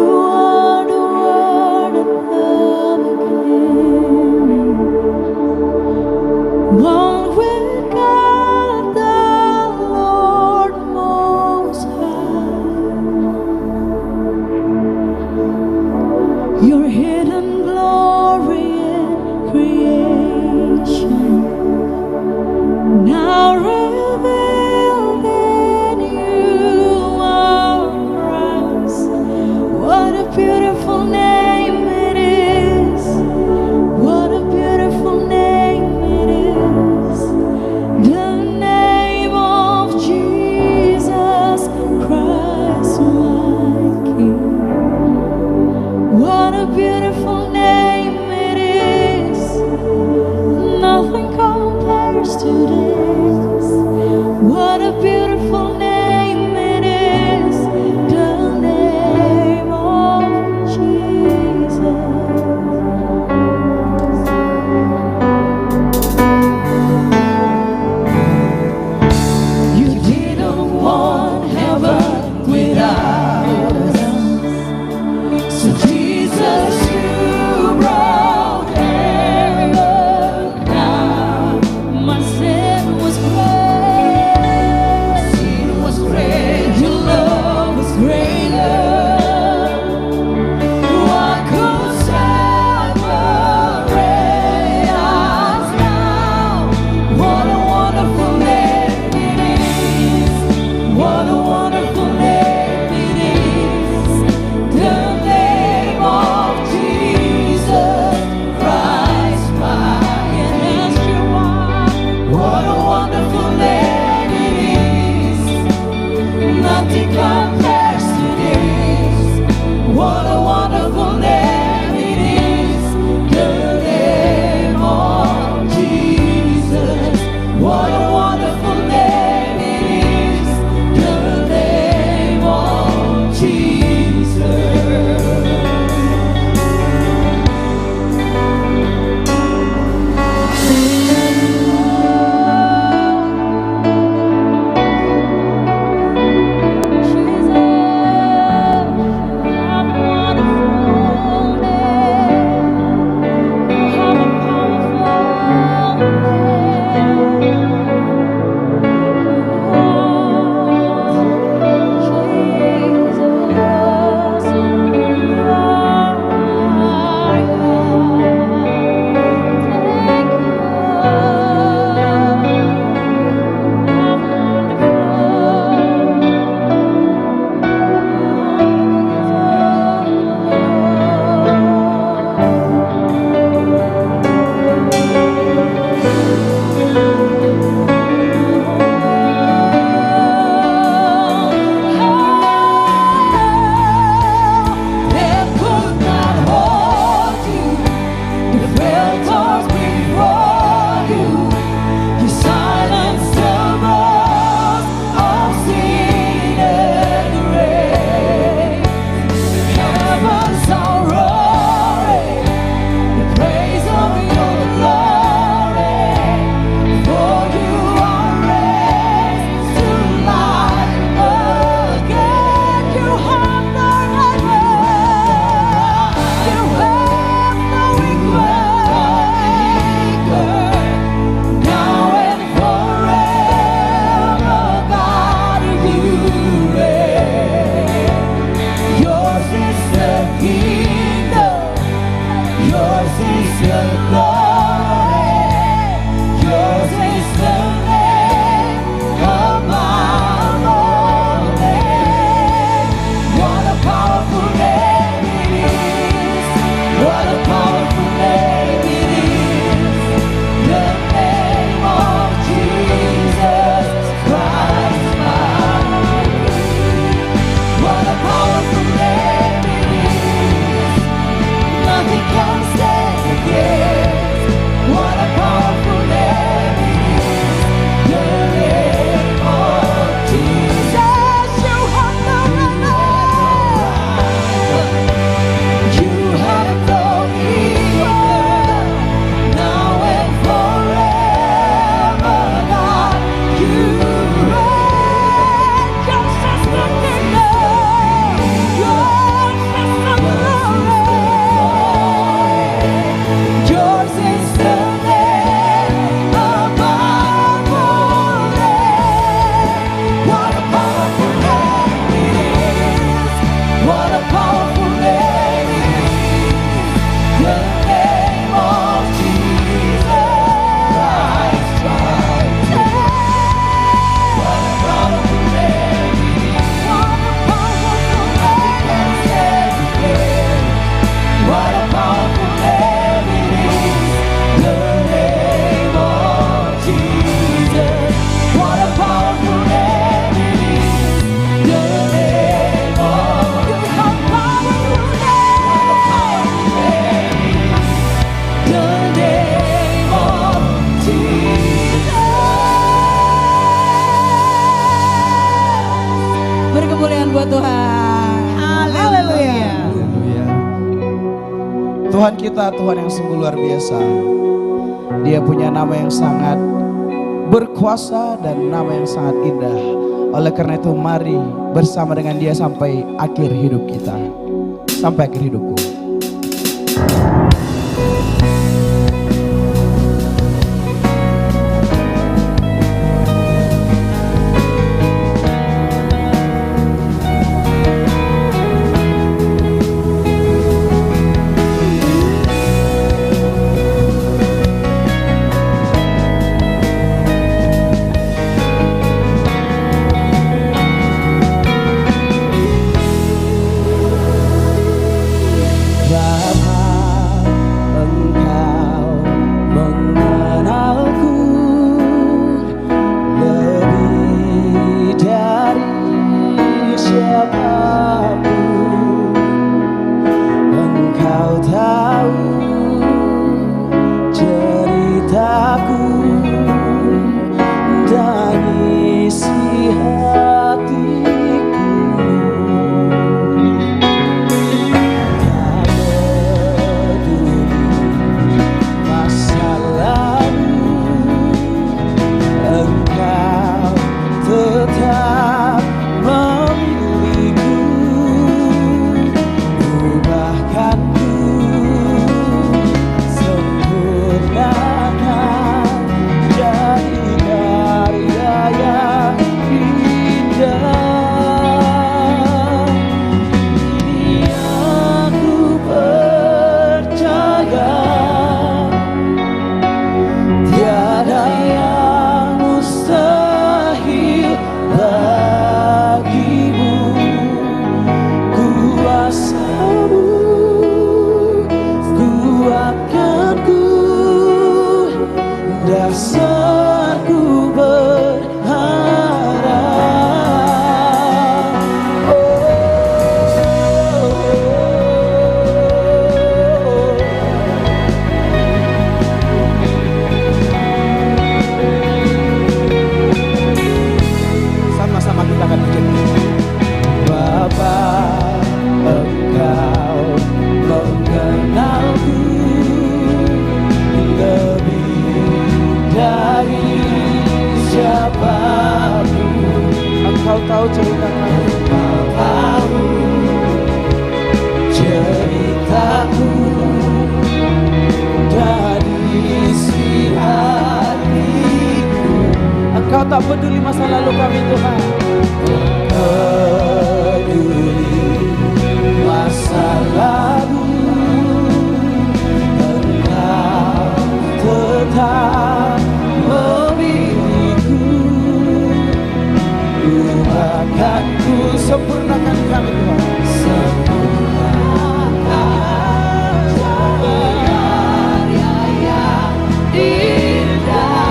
are the Word at the beginning, one with God, the Lord Most High. Your hidden glory in creation now revealed buat Tuhan. Haleluya. Haleluya. Tuhan kita Tuhan yang sungguh luar biasa. Dia punya nama yang sangat berkuasa dan nama yang sangat indah. Oleh karena itu mari bersama dengan dia sampai akhir hidup kita. Sampai akhir hidupku. Engkau tahu ceritaku dari isi hatiku. Engkau tak peduli masa lalu kami Tuhan. Peduli masa lalu, Engkau tetap memilihku. Akan ku sempurnakan kami Tuhan. Sempurnakan karya yang indah.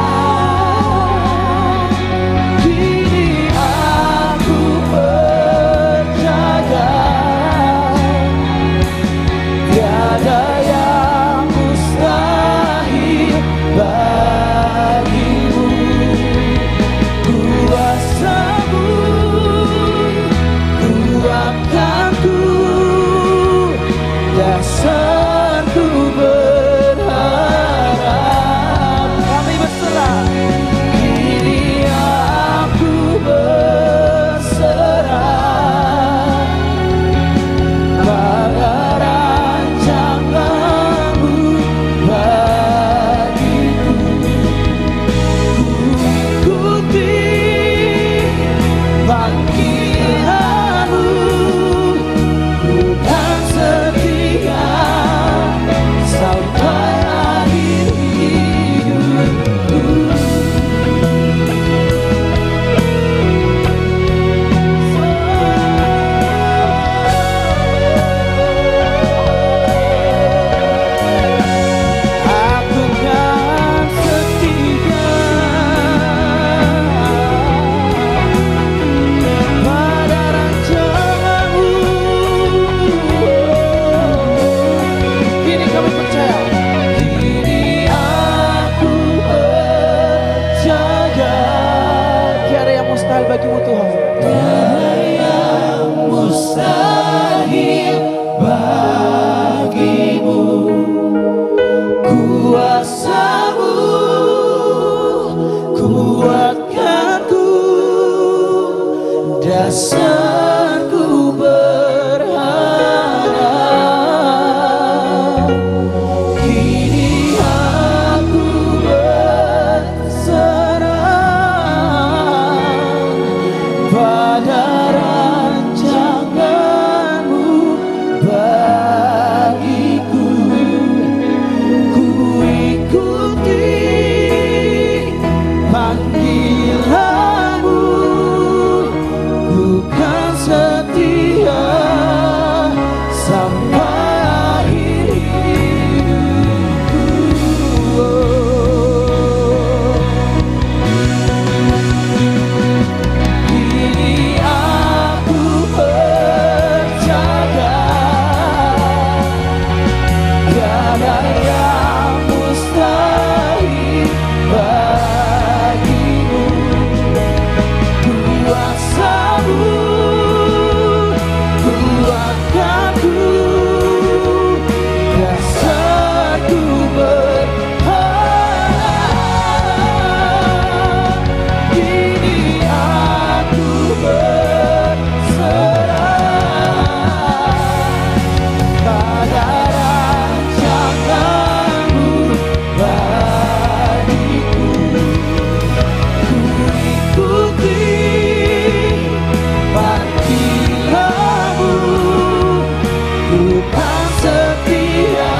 Kini aku percaya tiada yang mustahil bagimu. Kuasamu, kuat dasarku berharap. Kini aku berserah pada rancangan-Mu bagiku. Ku ikuti panggilan-Mu, ku kan setia sampai akhir hidupku. Kini aku percaya tiada yang mustahil bagimu. Kuasa-Mu kuatkanku, dasarku berharap. Kini aku berserah pada rancangan-Mu bagiku. Ku ikuti panggilan-Mu, ku kan setia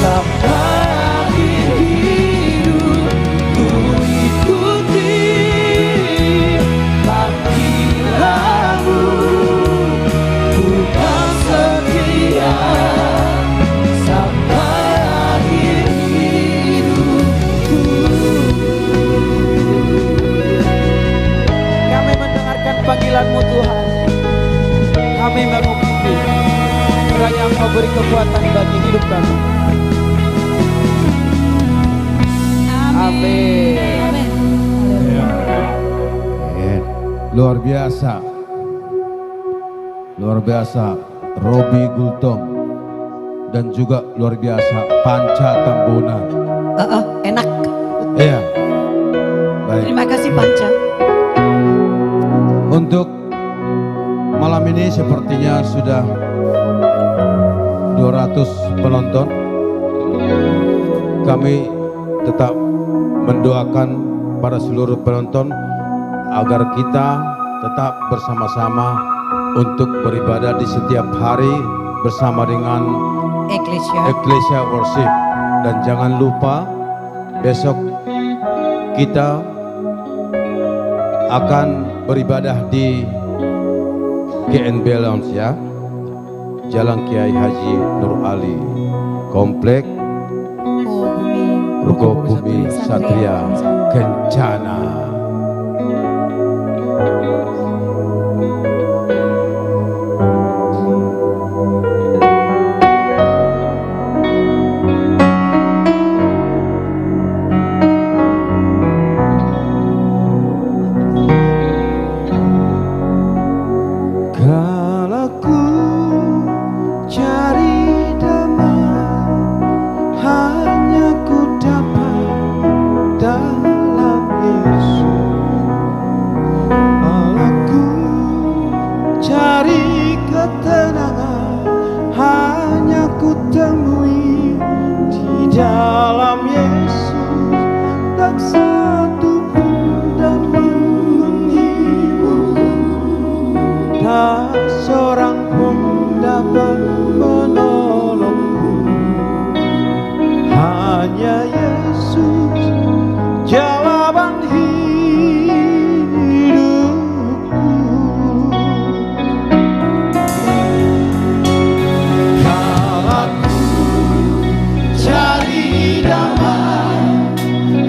sampai akhir hidup. Ku ikuti panggilan-Mu, ku kan setia sampai akhir hidupku. Kami mendengarkan panggilan-Mu Tuhan. Kami mengikuti. Kiranya Engkau beri kekuatan bagi hidup kami. Amin. Amin. Luar biasa. Luar biasa Robi Gultom dan juga luar biasa Panca Tambuna. Enak. Iya. Baik. Terima kasih Panca. Untuk malam ini sepertinya sudah 200 penonton. Kami tetap mendoakan para seluruh penonton agar kita tetap bersama-sama untuk beribadah di setiap hari bersama dengan Ecclesia Worship. Dan jangan lupa besok kita akan beribadah di GNB Lounge ya, Jalan Kiai Haji Nur Ali, Komplek Ruko Bumi Satria Kencana. Kalau ku cari damai, hanya ku dapat dalam Yesus. Kalau ku cari ketenangan, hanya ku temui di dalam Yesus. Tak satu pun dapat menghibur, tak seorang pun dapat menolongku. Hanya Yesus jawaban hidupku. Kalau ku cari damai,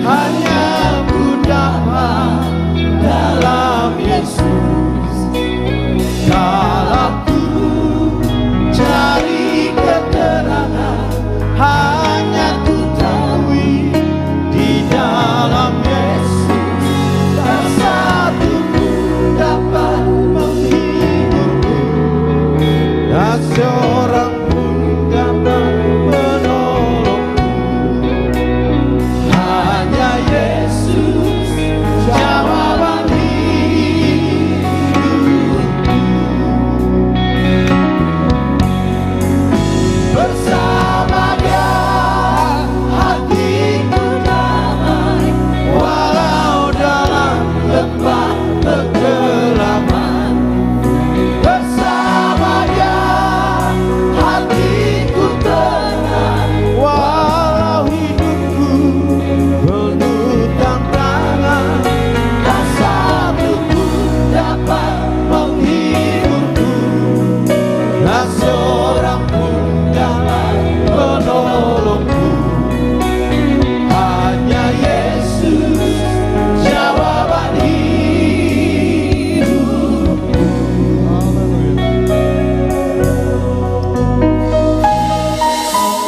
hanya ku dapat dalam Yesus. Kalau ku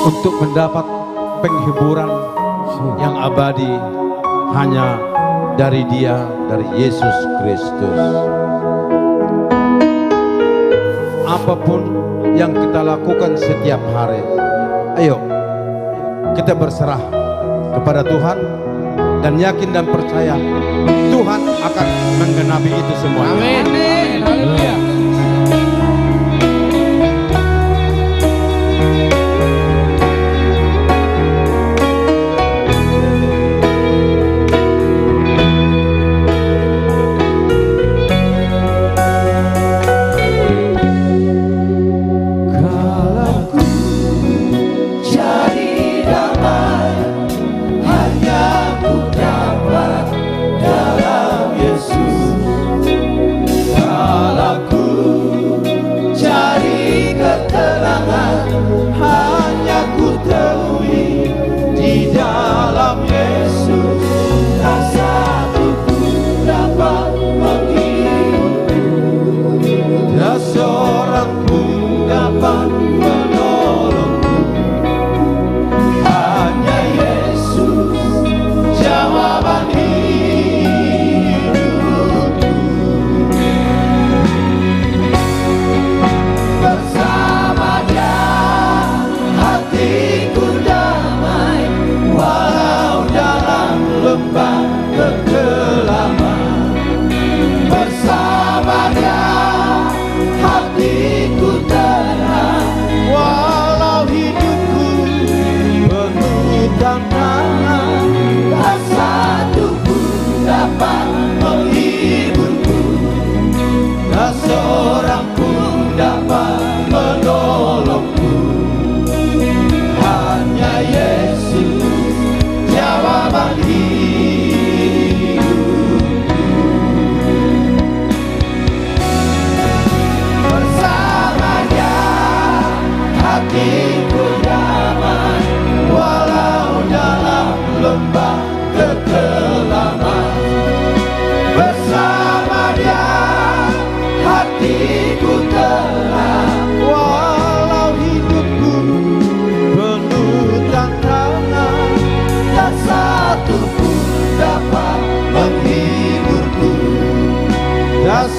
untuk mendapat penghiburan yang abadi hanya dari Dia, dari Yesus Kristus. Apapun yang kita lakukan setiap hari, ayo kita berserah kepada Tuhan dan yakin dan percaya Tuhan akan menggenapi itu semua. Amin. Haleluya.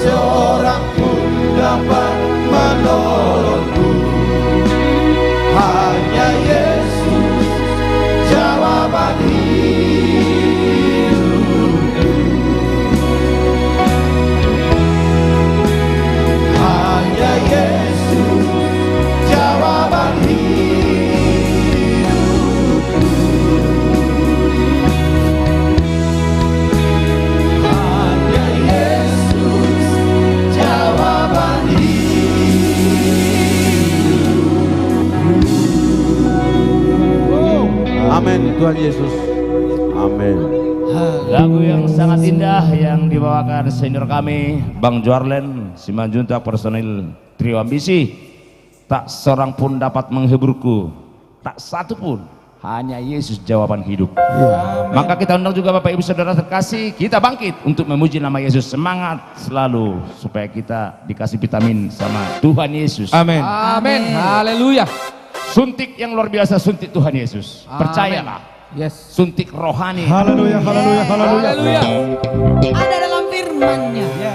Seorang pun dapat menolongku, hanya Yesus jawaban hidupku. Hanya Yesus jawaban hidupku. Hanya Yesus jawaban hidupku. Amin Tuhan Yesus. Amin. Lagu yang sangat indah yang dibawakan senior kami Bang Juarlen Simanjuntak personil Trio Ambisi. Tak seorang pun dapat menghiburku, tak satu pun, hanya Yesus jawaban hidup. Maka kita undang juga Bapak Ibu Saudara terkasih, kita bangkit untuk memuji nama Yesus. Semangat selalu supaya kita dikasih vitamin sama Tuhan Yesus. Amin. Amin. Haleluya. Suntik yang luar biasa, suntik Tuhan Yesus. Percayalah. Yes. Suntik rohani. Haleluya, haleluya, haleluya. Haleluya. Ada dalam firman-Nya. Ya.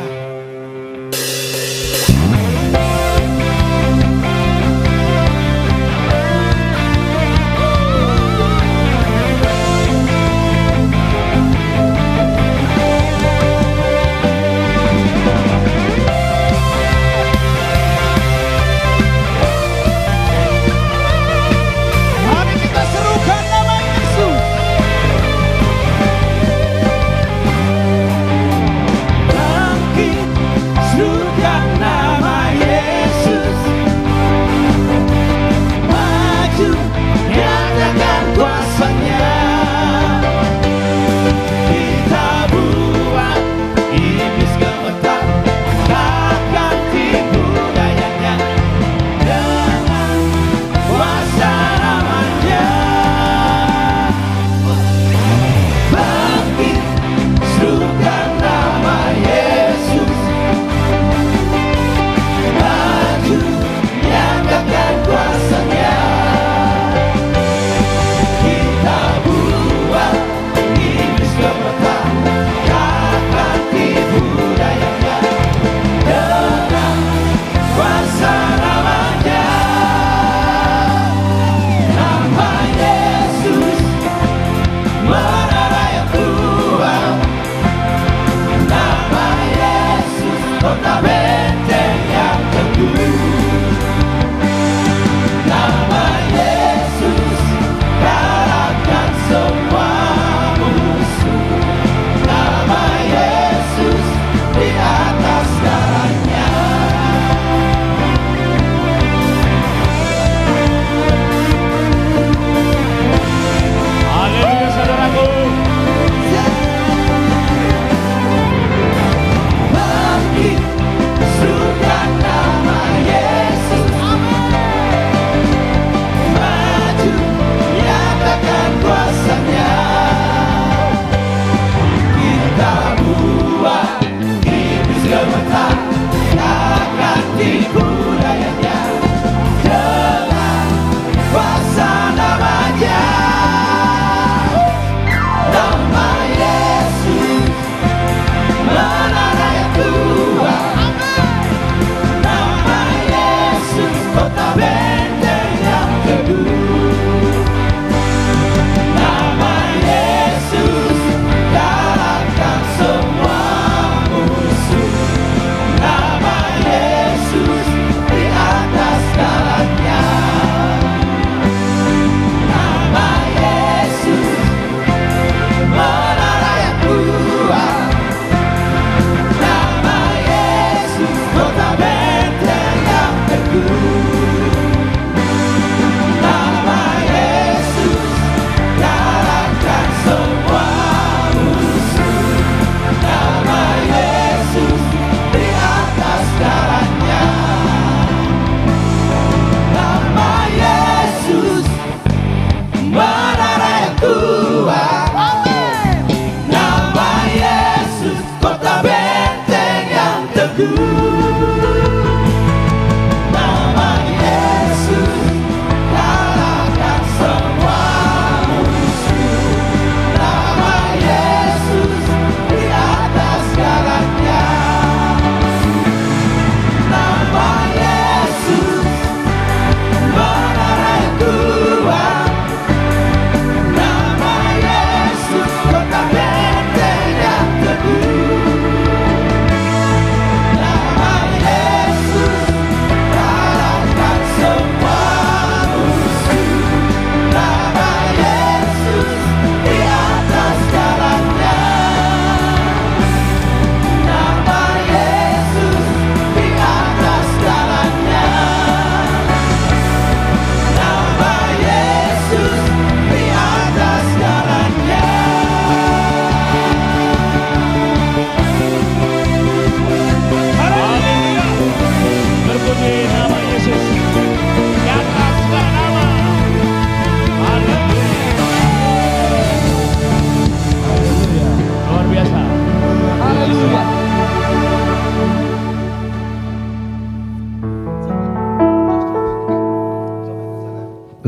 Mari kita serukan nama Yesus. Bangkit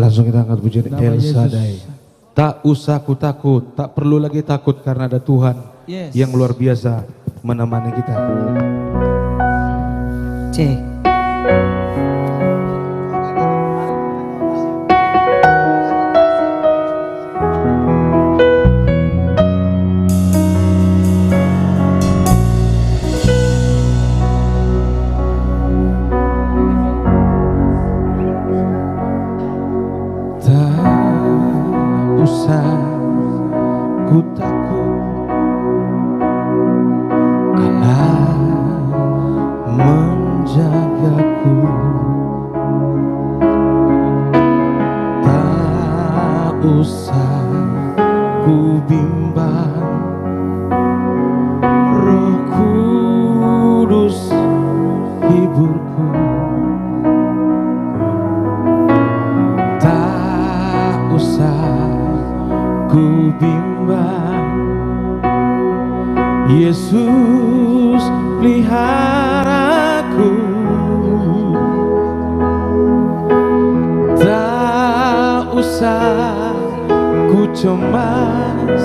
Langsung kita angkat pujian Nama El Yesus. Shaddai. Tak usah ku takut, tak perlu lagi takut karena ada Tuhan Yes. yang luar biasa menemani kita. C. Tak usah ku takut, Allah menjagaku. Tak usah ku bimbang, Roh Kudus hiburku. Tak usah ku bimbang, Yesus peliharaku. Tak usah ku cemas,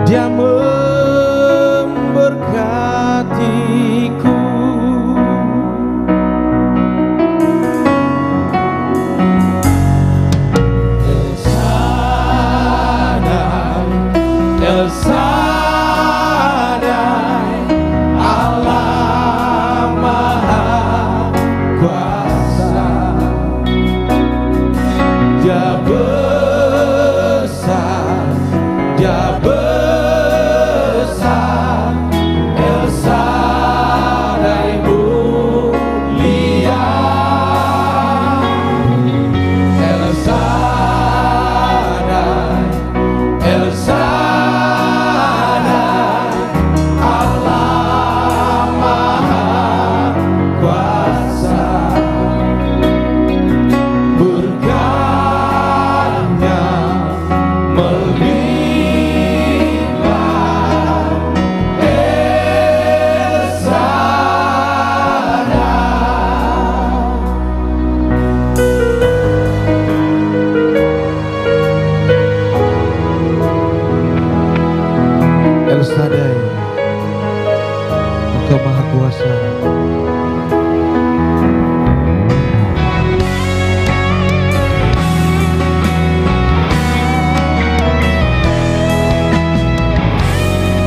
Dia memberkatiku. El Shaddai, El Shaddai, Allah Maha Kuasa. Dia besar, Dia besar, El Shaddai mulia. El Shaddai, El Shaddai, Allah Maha Kuasa. Berkatnya melimpah, El Shaddai. El Shaddai, Engkau Maha Kuasa.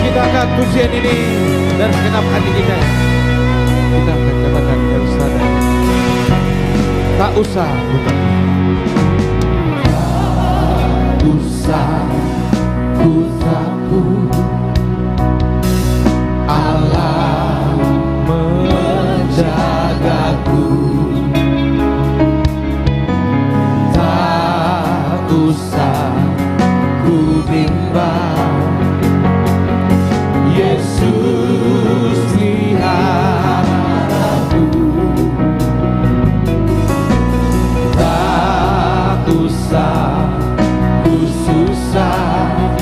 Kita angkat pujian ini dari segenap hati kita. Kita akan katakan El Shaddai. Tak usah ku takut. Tak usah ku takut, Allah menjagaku. Tak usah ku bimbang, Yesus peliharaku. Tak usah ku susah,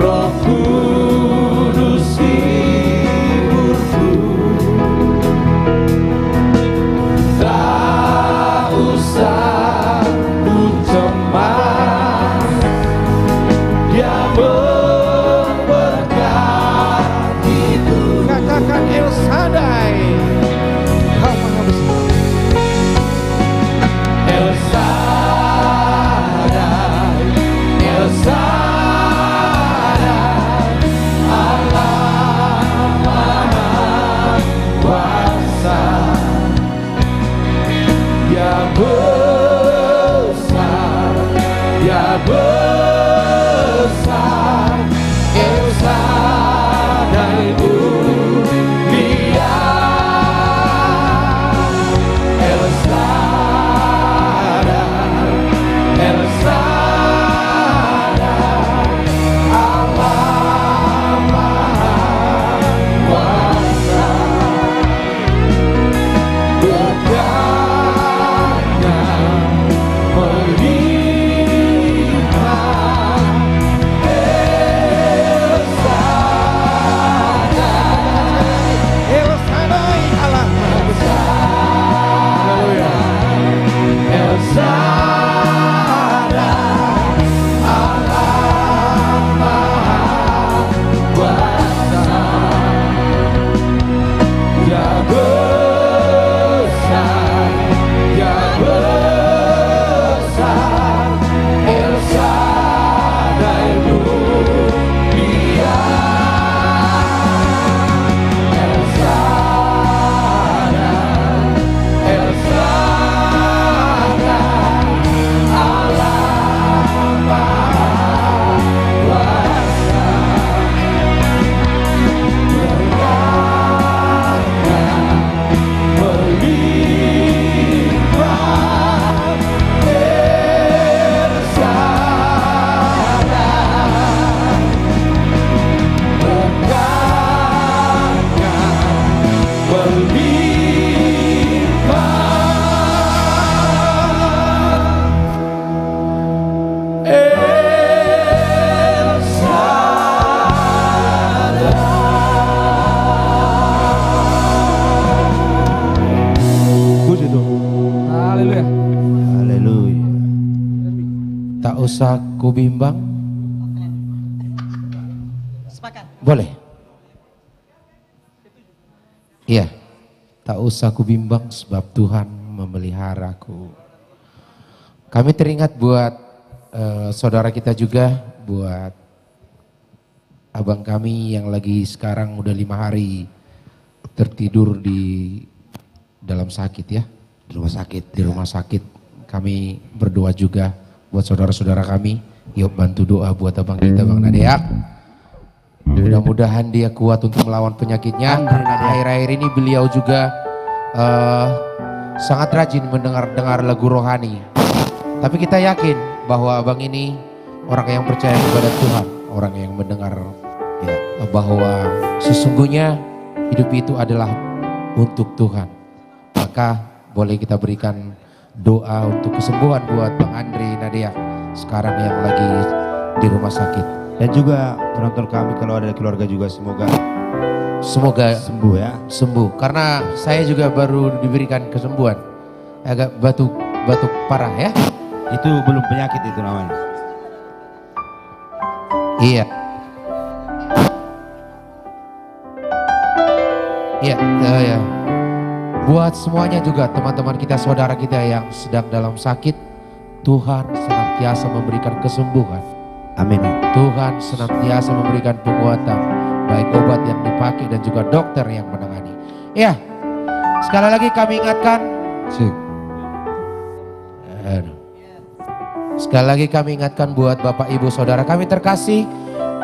Roh Kudus hiburku. Tak usah ku cemas, Dia memberkatiku. Katakan El Shaddai, Kau Maha Besar. El Shaddai, El Shaddai, Allah Maha Kuasa. Dia besar, Dia besar, El Shaddai mulia. usah ku bimbang. Sepakat. Boleh? Iya. Tak usah ku bimbang sebab Tuhan memeliharaku. Kami teringat buat saudara kita juga, buat abang kami yang lagi sekarang udah 5 hari tertidur di dalam sakit ya. Di rumah sakit. Kami berdoa juga buat saudara-saudara kami. Yuk bantu doa buat abang kita, Bang Nadeak. Mudah-mudahan dia kuat untuk melawan penyakitnya. Akhir-akhir ini beliau juga sangat rajin mendengar lagu rohani. Tapi kita yakin bahwa abang ini orang yang percaya kepada Tuhan, orang yang mendengar ya, bahwa sesungguhnya hidup itu adalah untuk Tuhan. Maka boleh kita berikan doa untuk kesembuhan buat Bang Andre Nadia sekarang yang lagi di rumah sakit. Dan juga penonton kami kalau ada keluarga juga semoga sembuh ya. Sembuh. Karena saya juga baru diberikan kesembuhan. Agak batuk parah ya. itu belum penyakit itu namanya. Iya. Iya, ya. Buat semuanya juga teman-teman kita, saudara kita yang sedang dalam sakit, Tuhan senantiasa memberikan kesembuhan. Amin. Tuhan senantiasa memberikan penguatan, baik obat yang dipakai dan juga dokter yang menangani. Ya, sekali lagi kami ingatkan. Sekali lagi kami ingatkan buat Bapak Ibu Saudara kami terkasih,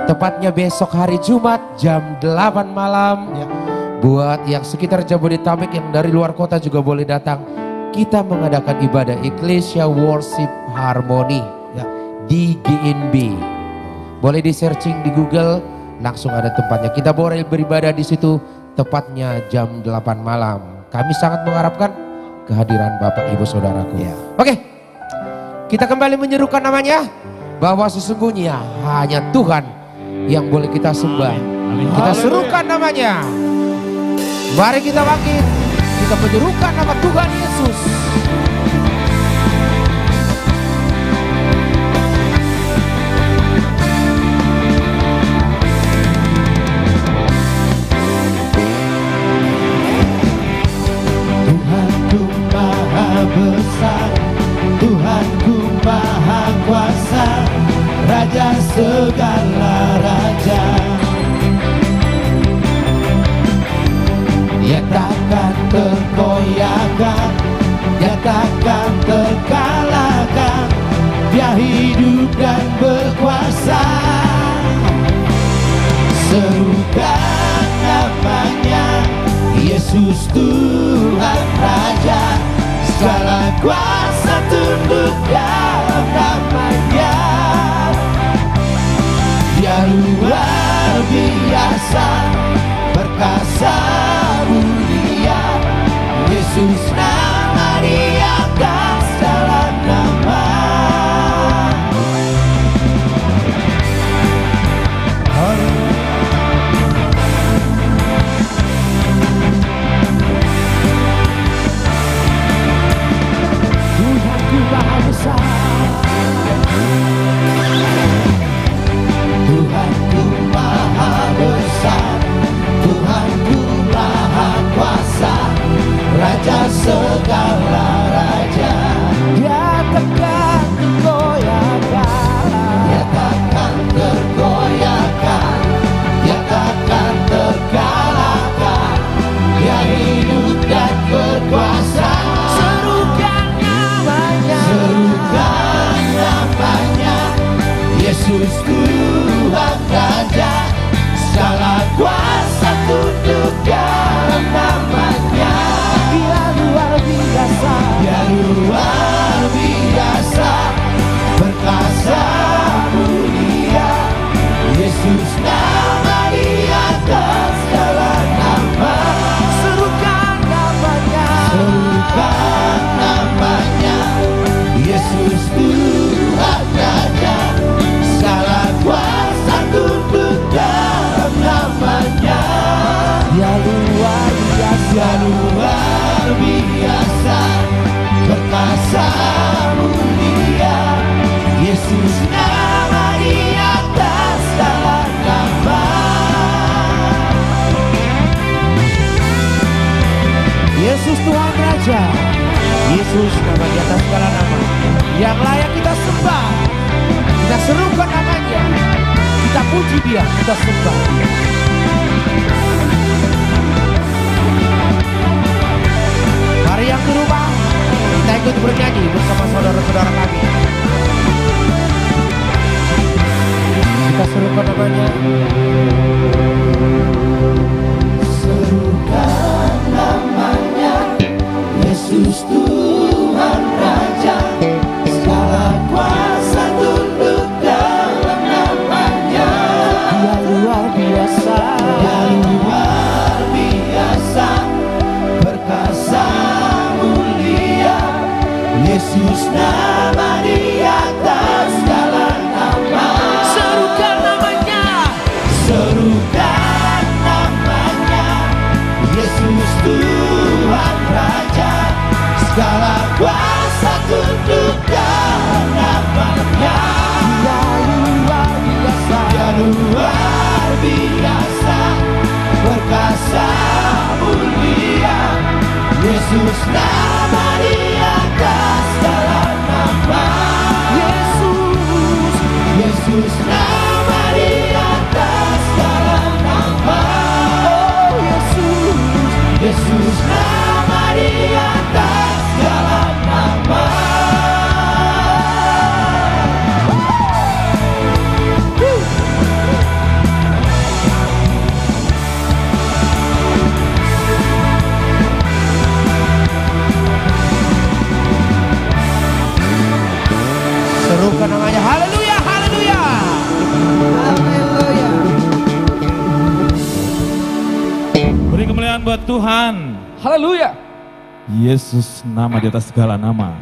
tepatnya besok hari Jumat jam 8 malam. Ya. Buat yang sekitar Jabodetabek yang dari luar kota juga boleh datang. Kita mengadakan ibadah Ecclesia Worship Harmony ya, di GNB. Boleh di searching di Google, langsung ada tempatnya. Kita boleh beribadah di situ, tepatnya jam 8 malam. Kami sangat mengharapkan kehadiran Bapak Ibu Saudaraku. Ya. Oke, kita kembali menyerukan namanya, bahwa sesungguhnya hanya Tuhan yang boleh kita sembah. Amin. Kita serukan namanya. Mari kita bangkit, kita menyerukan nama Tuhan Yesus. Tuhanku maha besar, Tuhanku maha kuasa, Raja segala raja. Dia takkan terkoyakkan, dia takkan terkalahkan, dia hidup dan berkuasa. Serukan namanya, Yesus Tuhan Raja, segala kuasa tunduk dalam namanya. Dia luar biasa, perkasa mulia, Yesus nama di atas segala nama. Tuhanku maha besar, Tuhanku maha besar, Tuhanku maha kuasa, Raja segala raja. Dia takkan tergoyahkan, dia takkan tergoyahkan, dia takkan terkalahkan, dia hidup dan berkuasa. Serukan namanya, serukan namanya, Yesus Tuhan Raja, segala kuasa tunduk dalam namanya. Dia luar biasa, dia luar biasa, perkasa mulia, Yesus nama di atas segala nama. Serukan namanya, serukan namanya, Yesus Tuhan Raja, segala kuasa tunduk dalam namanya. Dia luar biasa, dia luar biasa, perkasa mulia, Yesus Yesus nama di atas segala nama. Yesus Tuhan Raja, Yesus nama di atas segala nama, yang layak kita sembah. Kita serukan namanya, kita puji Dia, kita sembah Dia. Mari yang di rumah, kita ikut bernyanyi bersama saudara-saudara kami. Kita serukan namanya. Serukan namanya, Yesus Tuhan Raja, segala kuasa tunduk dalam namanya. Dia luar biasa, Dia luar biasa, perkasa mulia. Yesus nama di atas segala nama. Serukan namanya, serukan namanya, Yesus Tuhan Raja, segala kuasa tunduk dalam namanya. Dia luar biasa, Dia luar biasa, perkasa mulia. Yesus nama di atas segala nama. Yesus, Yesus nama di atas segala nama. Oh Yesus, Yesus nama di atas segala nama. Serukan namanya, haleluya, haleluya. Haleluya. Beri kemuliaan buat Tuhan. Haleluya. Yesus nama di atas segala nama.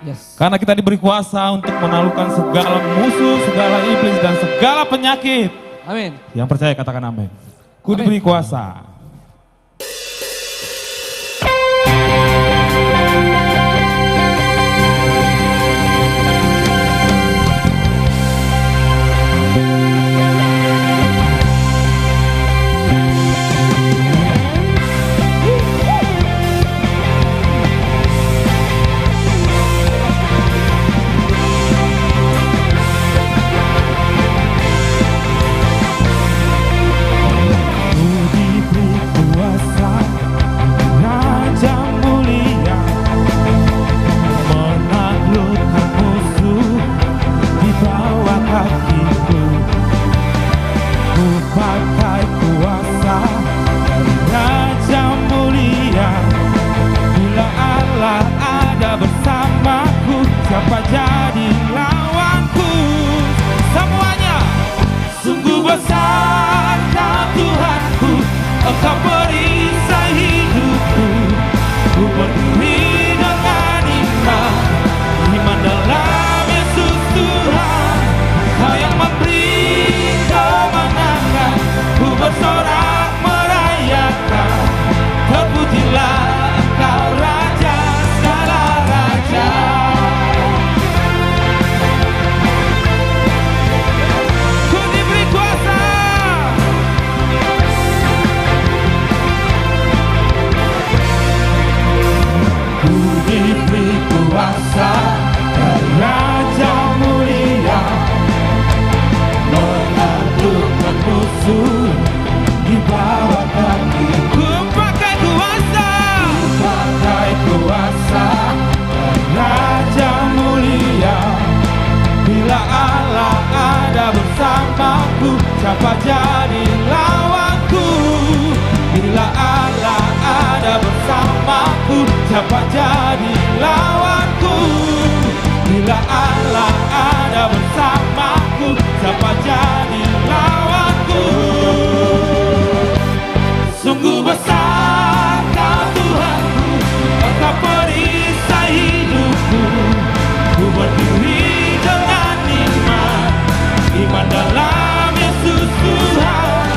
Yes. Karena kita diberi kuasa untuk menaklukkan segala musuh, segala iblis dan segala penyakit. Amin. Yang percaya katakan amin. Ku diberi kuasa. Siapa jadi lawanku? Semuanya. Sungguh besar Kau Tuhanku, Engkau perisai hidupku. Ku berdiri dengan iman, iman dalam Yesus Tuhan. Kau yang memberi kemenangan, ku bersorak merayakan. Terpujilah Engkau Raja segala raja. Diberi kuasa dari Raja mulia, menaklukkan musuh di bawah kaki. Ku pakai kuasa, dari Raja mulia. Bila Allah ada bersamaku, siapa jadi lawanku? Bila Allah ada bersamaku, siapa jadi lawanku? Bila Allah ada bersamaku, siapa jadi lawanku? Sungguh besar Kau Tuhanku, Engkau perisai hidupku. Ku berdiri dengan iman, iman dalam Yesus Tuhan.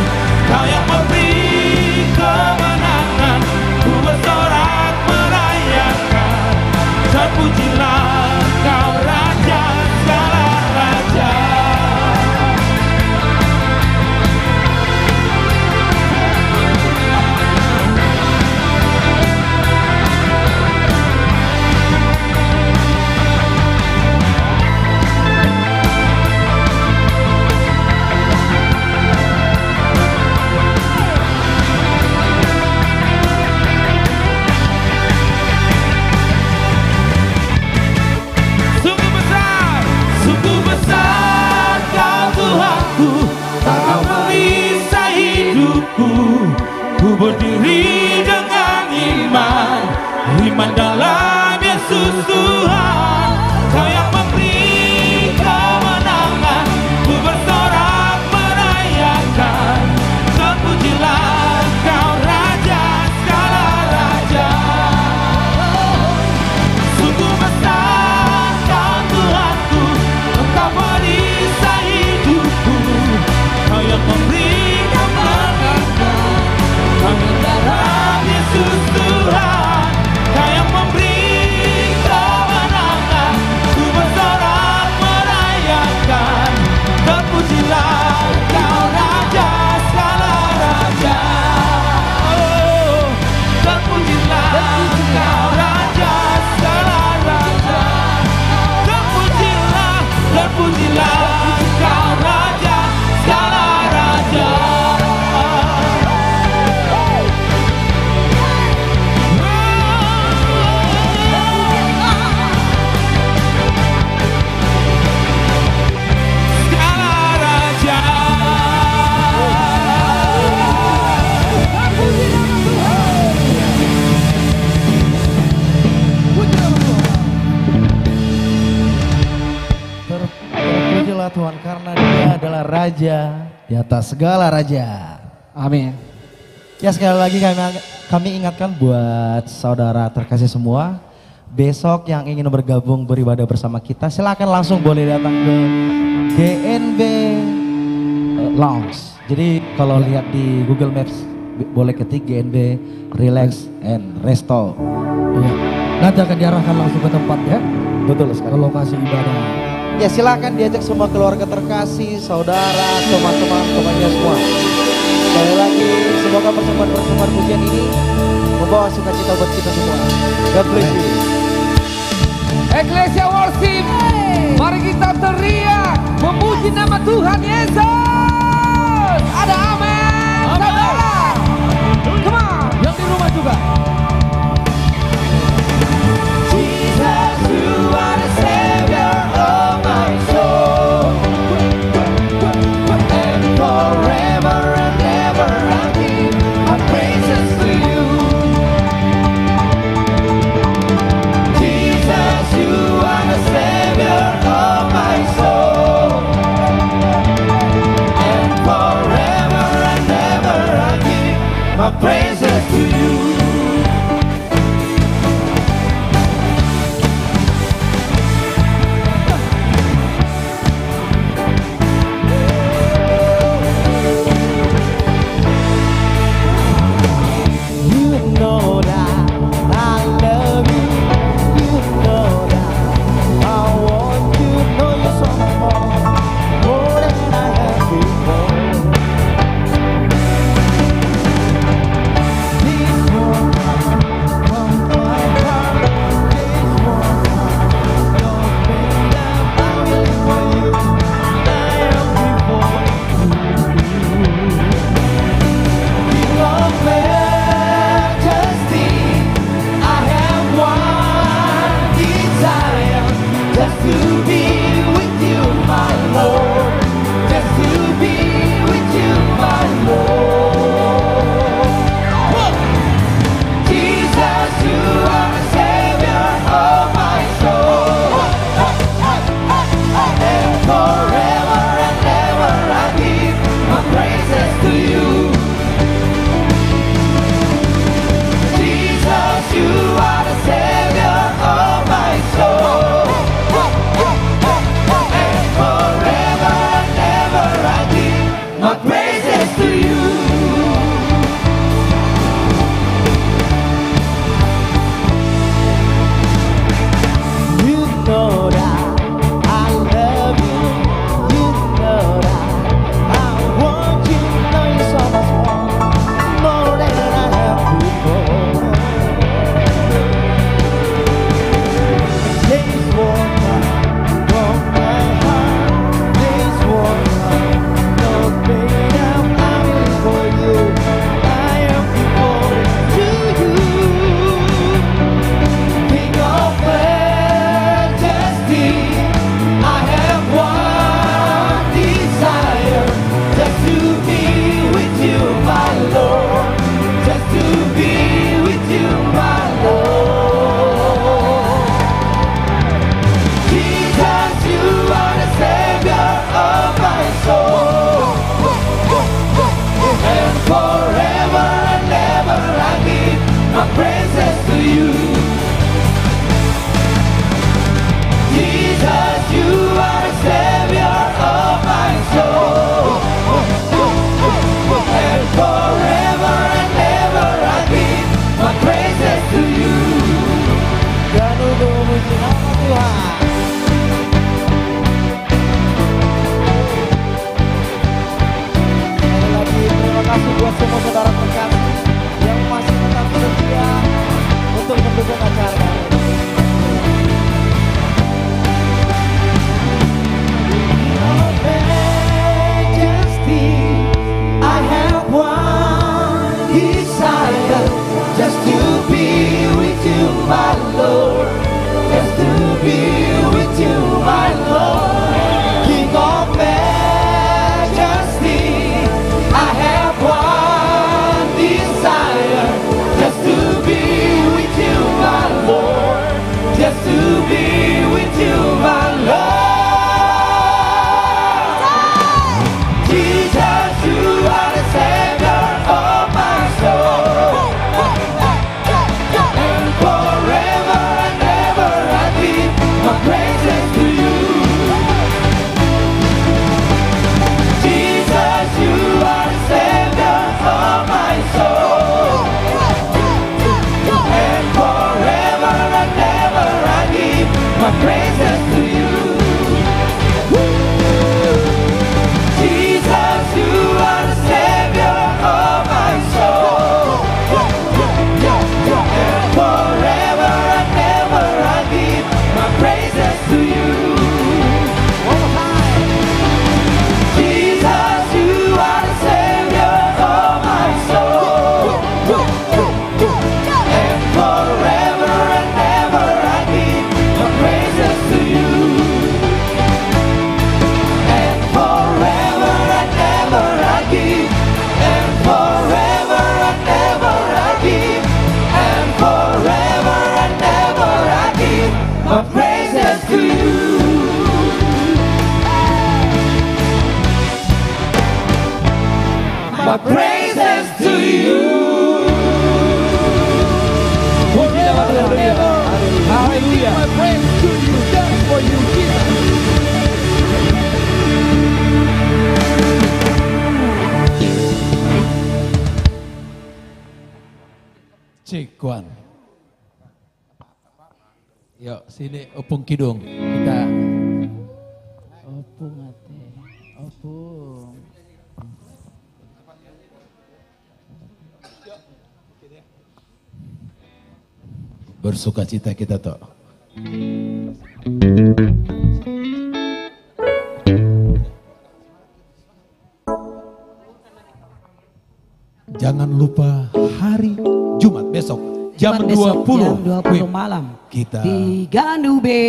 Kau yang memberi kemenangan, ku bersorak merayakan. Terpujilah Kau Raja segala raja. raja, di atas segala raja. Amin. Ya sekali lagi kami ingatkan buat saudara terkasih semua, besok yang ingin bergabung beribadah bersama kita silakan langsung boleh datang ke GNB Lounge. Jadi kalau lihat di Google Maps boleh ketik GNB Relax and Resto. Iya. Nanti akan diarahkan langsung ke tempat ya. Betul sekali. Ke lokasi ibadah. Ya silakan diajak semua keluarga terkasih, saudara, teman-temannya semua. Sekali lagi semoga persembahan pujian ini membawa sukacita buat kita semua. God bless you. Eklesia Worship, mari kita teriak memuji nama Tuhan Yesus. Ada amin, saudara. Come on, yang di rumah juga. Jesus, you are the Savior of my soul, and forever and ever I'll give my praises to you. Jesus, you are the Savior of my soul, and forever and ever I'll give my praises to you. Haleluya. my praise to you, dance for you, Jesus. Cikuan. Yuk sini Opung Kidung. Kita Opung ate. Opung. bersuka cita kita toh. Jangan lupa hari Jumat besok jam Jumat besok 20. jam 20 Wih, malam. kita Di Gandube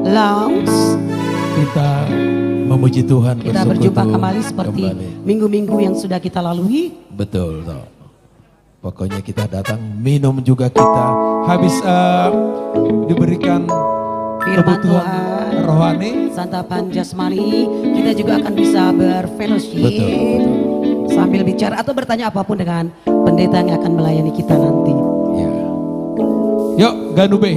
Lounge. kita memuji Tuhan, Kita bersekutu berjumpa kembali seperti kembali. minggu-minggu yang sudah kita lalui. Betul toh. Pokoknya kita datang minum juga kita habis diberikan Firman kebutuhan Tuhan, rohani. santapan jasmani, kita juga akan bisa berfellowship Betul. sambil bicara atau bertanya apapun dengan pendeta yang akan melayani kita nanti. Ya. Yuk Ganube.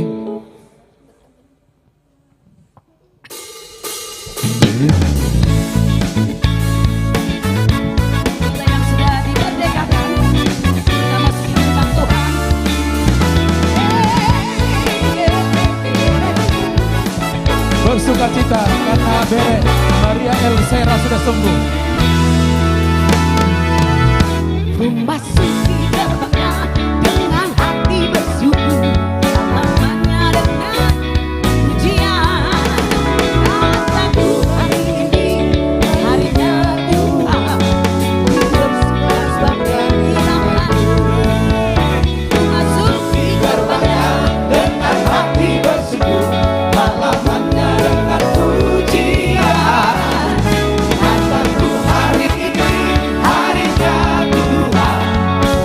Kita yang sudah dimerdekakan, kita masuk di rumah Tuhan. Bersuka cita karena Bere Maria Elsera sudah sembuh. Memasuki gerbangnya dengan hati bersyukur, halamannya dengan pujian. Kataku hari ini harinya Tuhan, ku bersuka sebab kehilangan. Memasuki gerbangnya dengan hati bersyukur, halamannya dengan pujian. Kataku hari ini harinya Tuhan,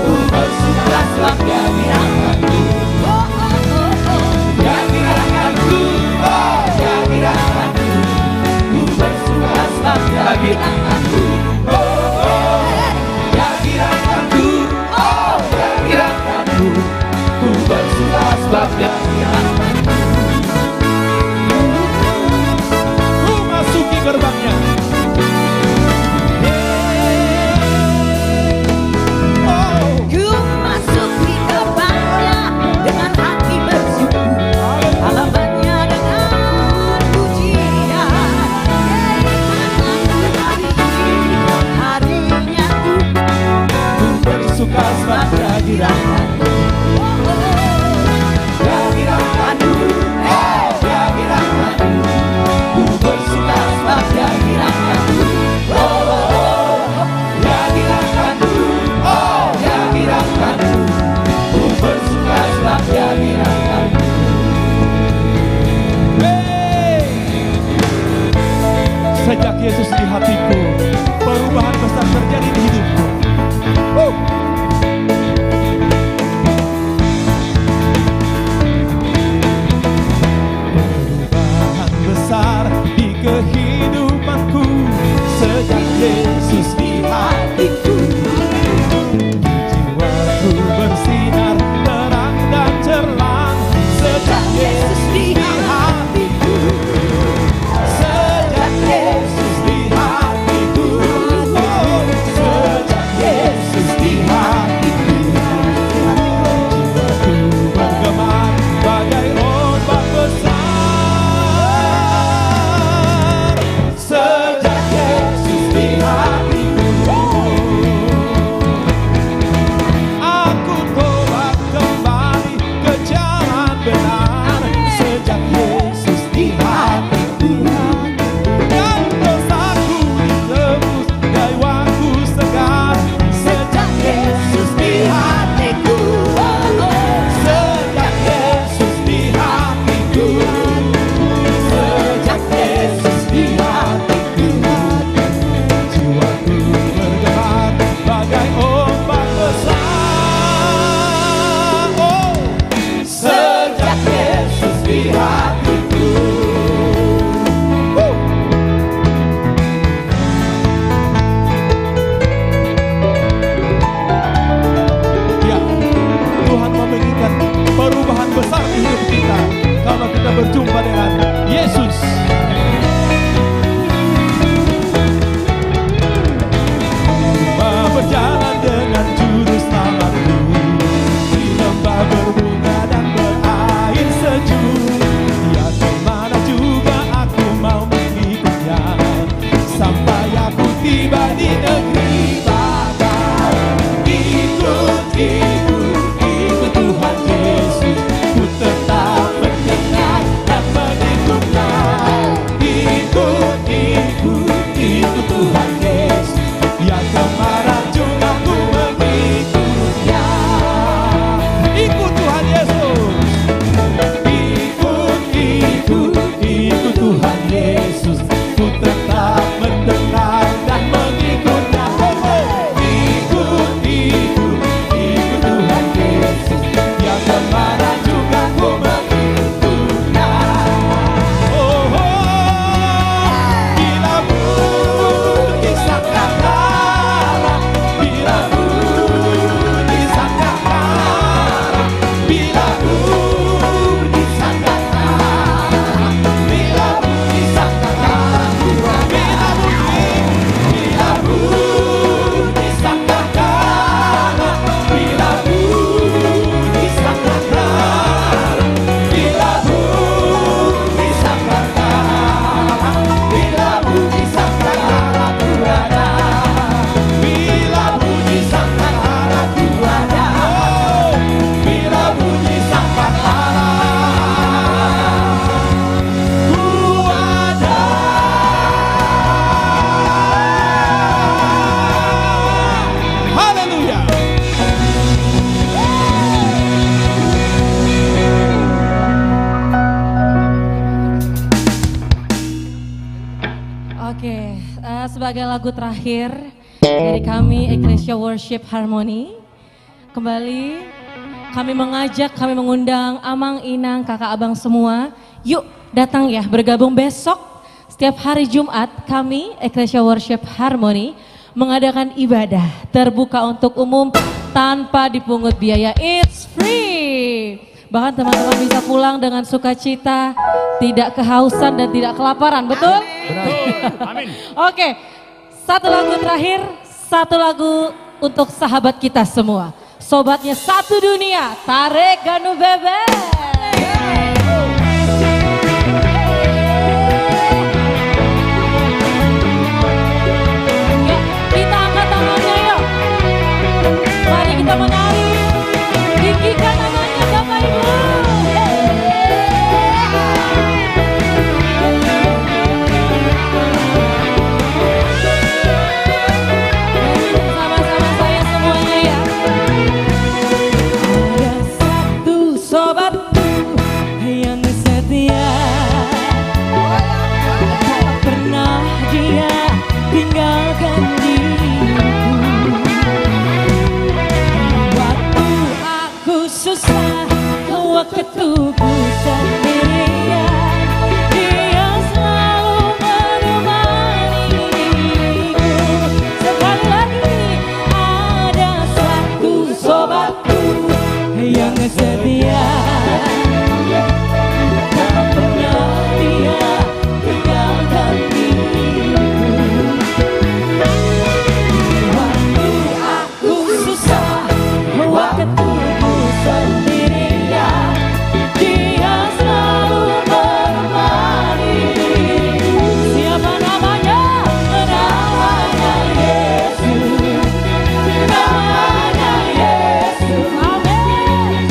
ku bersuka sebab kehilanganku. Oh, oh, oh, oh, kehilanganku, oh, kehilanganku. Ku bersuka sebab kehilanganku. Oh, oh, kehilanganku, oh, kehilanganku. Ku bersuka sebab kehilanganku. Ku masuki gerbangnya. Ku masuki gerbangnya dengan hati bersyukur, halamannya dengan pujian. Hari ini harinya Tuhan, ku bersuka sebab kehadiranmu. Kehadiranmu, kehadiranmu, ku bersuka sebab kehadiranmu. Kehadiranmu, oh kehadiranmu, ku bersuka sebab kehadiranmu. Sejak Yesus di hatiku, perubahan besar terjadi di hidupku. Perubahan besar di kehidupanku sejak Yesus di hatiku. Jiwaku bersinar terang dan cerah sejak Yesus di hatiku. Sejak Yesus di hatiku, oh, sejak Yesus di hatiku, jiwaku bergema bagai ombak besar. Sejak Yesus di hatiku, aku tobat kembali ke jalan benar. Sejak Yesus di hatiku, dan dosaku ditebus, jiwaku segar. Sejak Yesus di hatiku, sejak Yesus di hatiku, sejak Yesus di hatiku, jiwaku bergemar bagai ombak besar. Oh, sejak Yesus di hatiku. Ya, Tuhan memberikan perubahan besar di hidup kita. berbunga dan berair sejuk. Dia kemana juga aku mau mengikutnya, sampai aku tiba di negeri Bapa. Ikut Tuhan Yesus, ku tetap mendengar dan mengikutnya. Ikut Tuhan Yesus, dia kemana juga ku mengikutnya. Ikut Tuhan Yesus, ikut Tuhan Yesus, ku tetap mendengar dan mengikutnya. Ikut Tuhan Yesus, dia kemana juga ku mengikutnya. Oh, bila bunyi sangkakala, bila bunyi sangkakala, bila bunyi sangkakala, bila bunyi sangkakala, bila bunyi sangkakala, bila bunyi sangkakala, bila bunyi sangkakala, bila bunyi sangkakala ku ada, bila bunyi sangkakala ku ada, bila bunyi sangkakala ku ada. Haleluya. Oke, sebagai lagu terakhir dari kami Ecclesia Worship Harmony, kembali kami mengajak, kami mengundang Amang, Inang, kakak abang semua, yuk datang ya bergabung besok setiap hari Jumat kami Ecclesia Worship Harmony mengadakan ibadah terbuka untuk umum tanpa dipungut biaya, it's free. Bahkan teman-teman bisa pulang dengan sukacita, tidak kehausan dan tidak kelaparan, betul? Amin. Oke, satu lagu terakhir, satu lagu untuk sahabat kita semua. Sobatnya satu dunia, Tarik Ganu Bebe. Yuk, kita angkat tangannya yuk. Mari kita menari, tinggikan namanya Bapak Ibu. Sama-sama saya semuanya ya. Ada satu sobatku yang setia, tak pernah dia tinggalkan diriku. Waktu aku susah, waktu ku sendirian, dia selalu menemani diriku. Sekali lagi, ada satu sobatku yang setia, tak pernah dia tinggalkan diriku. Waktu aku susah, waktu ku sendirian, dia selalu menemani diriku. Siapa namanya? Namanya Yesus. Namanya Yesus. Amin.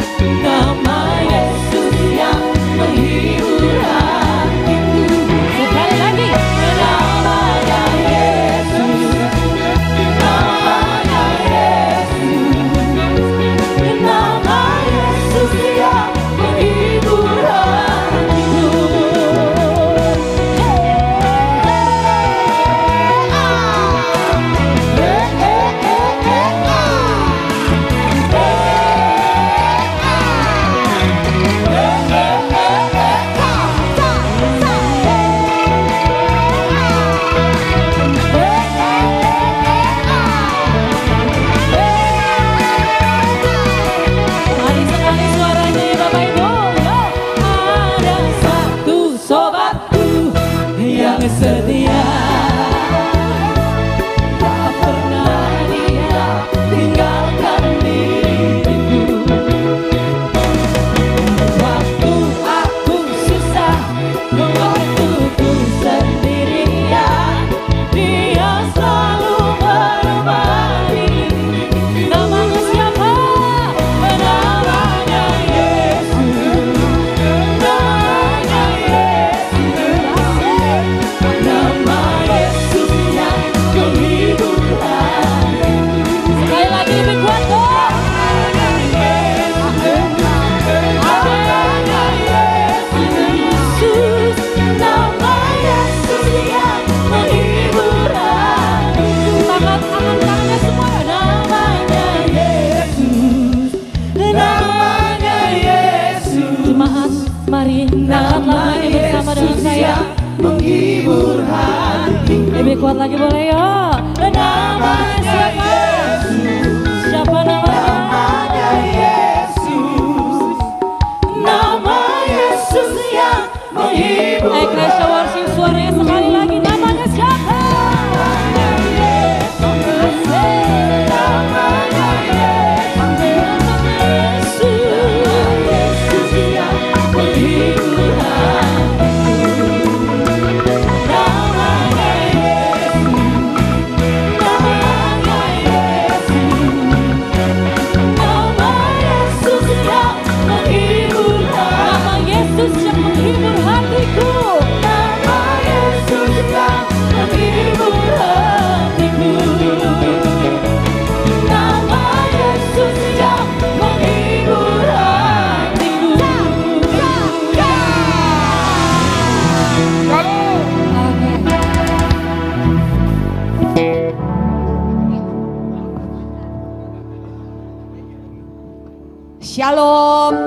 Mari angkat lagu ini bersama dengan saya. menghibur hati. Lebih kuat lagi boleh ya. Namanya siapa? Siapa namanya? Yesus, nama Yesus yang menghibur. Iglesia Worship suaranya sekali lagi. Namanya siapa? Shalom.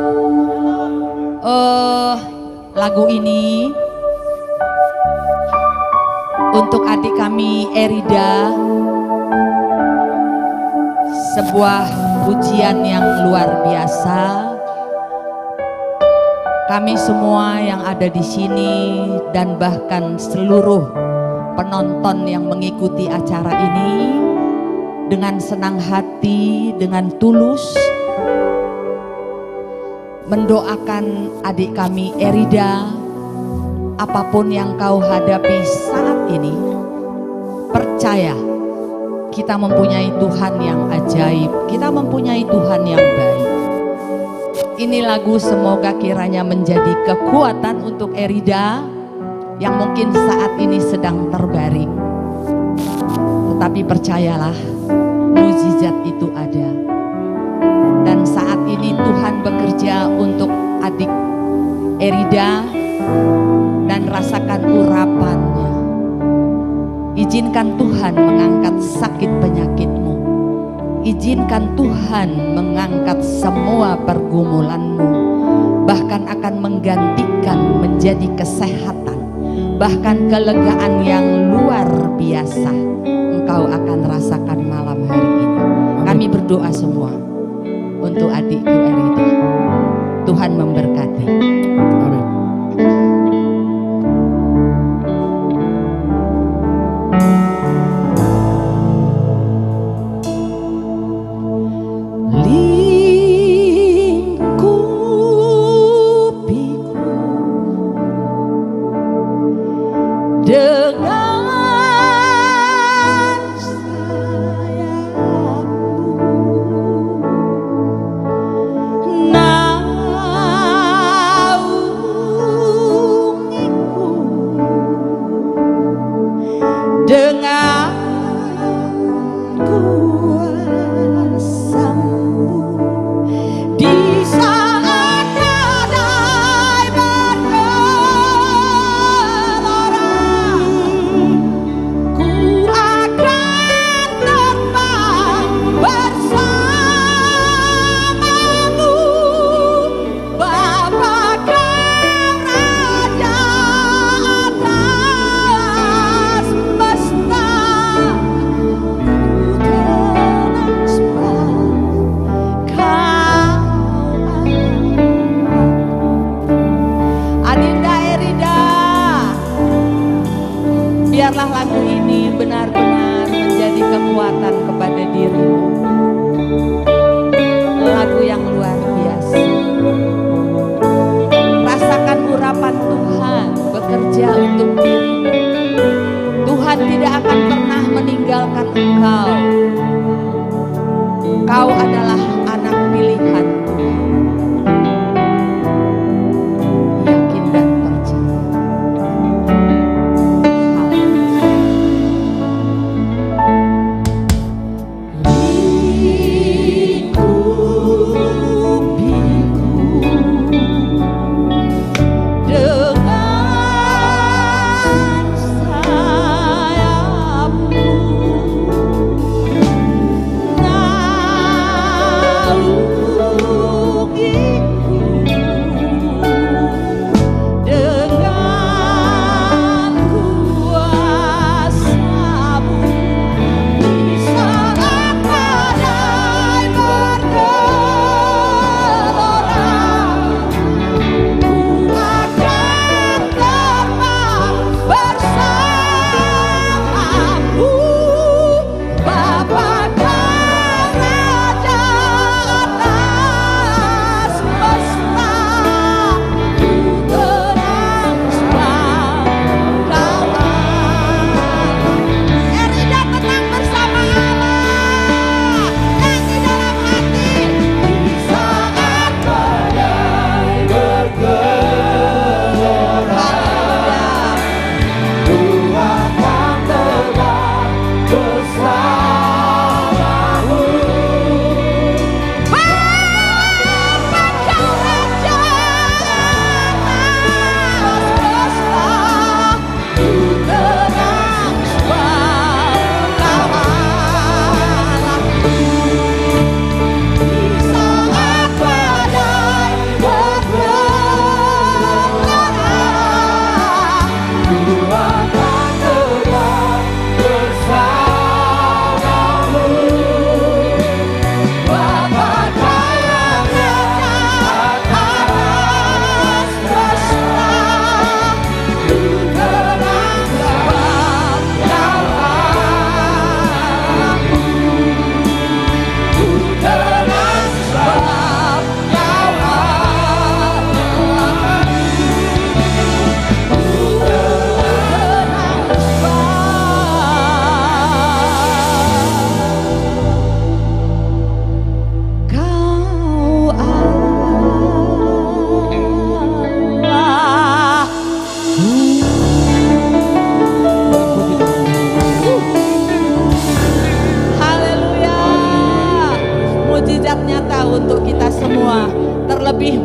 Lagu ini untuk adik kami Erida, sebuah pujian yang luar biasa. Kami semua yang ada di sini dan bahkan seluruh penonton yang mengikuti acara ini dengan senang hati, dengan tulus mendoakan adik kami Erida, apapun yang kau hadapi saat ini, percaya kita mempunyai Tuhan yang ajaib, kita mempunyai Tuhan yang baik. Ini lagu semoga kiranya menjadi kekuatan untuk Erida yang mungkin saat ini sedang terbaring. Tetapi percayalah, mukjizat itu ada. Dan saat ini Tuhan bekerja untuk adik Erida dan rasakan urapannya. Izinkan Tuhan mengangkat sakit penyakitmu. Izinkan Tuhan mengangkat semua pergumulanmu. Bahkan akan menggantikan menjadi kesehatan. Bahkan kelegaan yang luar biasa engkau akan rasakan malam hari ini. Kami berdoa semua untuk adikku Erida. Tuhan memberkati. Amin. Lingkupiku dengan sayapmu,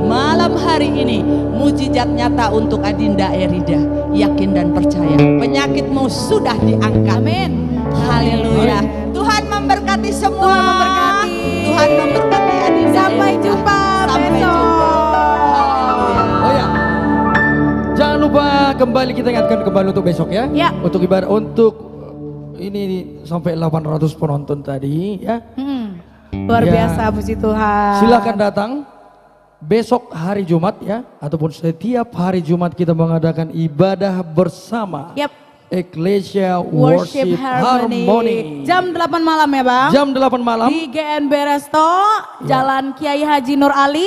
malam hari ini mujizat nyata untuk Adinda Erida. Yakin dan percaya, penyakitmu sudah diangkat. Amin. Haleluya. Tuhan memberkati semua. Tuhan memberkati. Tuhan memberkati Adinda. Sampai Erida. jumpa Sampai besok. jumpa. Haleluya. Oh ya, jangan lupa kembali kita ingatkan kembali untuk besok ya. Ya. Untuk ibadah untuk ini sampai 800 penonton tadi ya. Luar Ya. biasa, puji Tuhan. Silakan datang besok hari Jumat ya, ataupun setiap hari Jumat kita mengadakan ibadah bersama. Yap. Ecclesia Worship Worship Harmony. Harmony. Jam 8 malam ya Bang. Jam 8 malam. Di GNB Resto, Jalan Kiai Haji Nur Ali,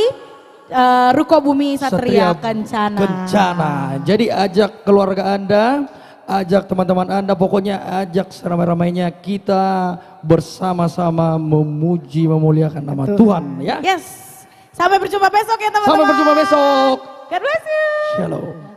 Ruko Bumi Satria Kencana. Kencana. Jadi ajak keluarga Anda, ajak teman-teman Anda, pokoknya ajak seramai-ramainya kita bersama-sama memuji memuliakan nama Tuhan ya. Yes. Sampai berjumpa besok ya teman-teman. Sampai berjumpa besok. God bless you. Shalom.